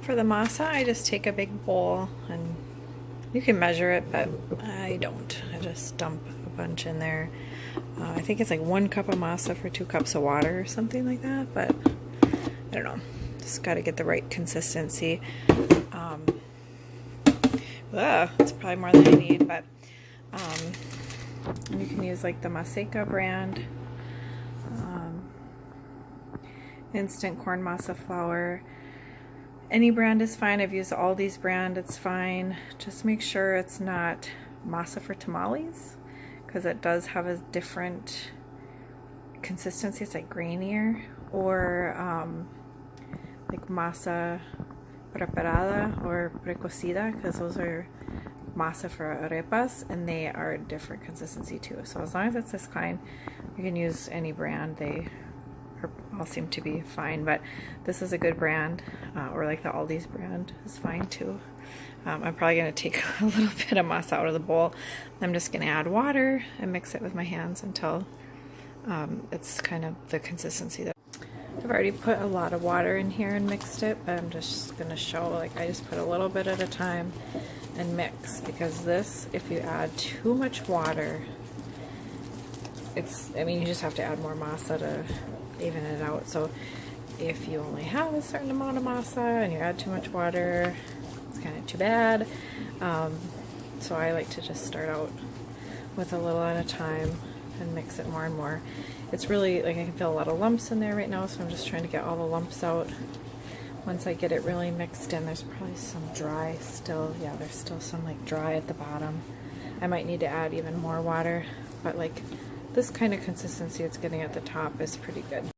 For the masa, I just take a big bowl, and you can measure it, but I don't. I just dump a bunch in there. I think it's like 1 cup of masa for 2 cups of water or something like that, but I don't know. Just got to get the right consistency. It's probably more than I need, but you can use like the Masa brand. Instant corn masa flour. Any brand is fine. I've used all these brands, it's fine. Just make sure it's not masa for tamales, because it does have a different consistency. It's like grainier, or like masa preparada or precocida, because those are masa for arepas and they are a different consistency too. So as long as it's this kind, you can use any brand. They all seem to be fine, but this is a good brand, or like the Aldi's brand is fine too. I'm probably going to take a little bit of masa out of the bowl. I'm just going to add water and mix it with my hands until it's kind of the consistency that I've already put a lot of water in here and mixed it, but I'm just going to show, like, I just put a little bit at a time and mix, because this, if you add too much water, I mean, you just have to add more masa to even it out. So if you only have a certain amount of masa and you add too much water, it's kind of too bad. So I like to just start out with a little at a time and mix it more and more. It's really, like, I can feel a lot of lumps in there right now, so I'm just trying to get all the lumps out. Once I get it really mixed in, there's probably some dry still. Yeah, there's still some like dry at the bottom. I might need to add even more water, but like this kind of consistency it's getting at the top is pretty good.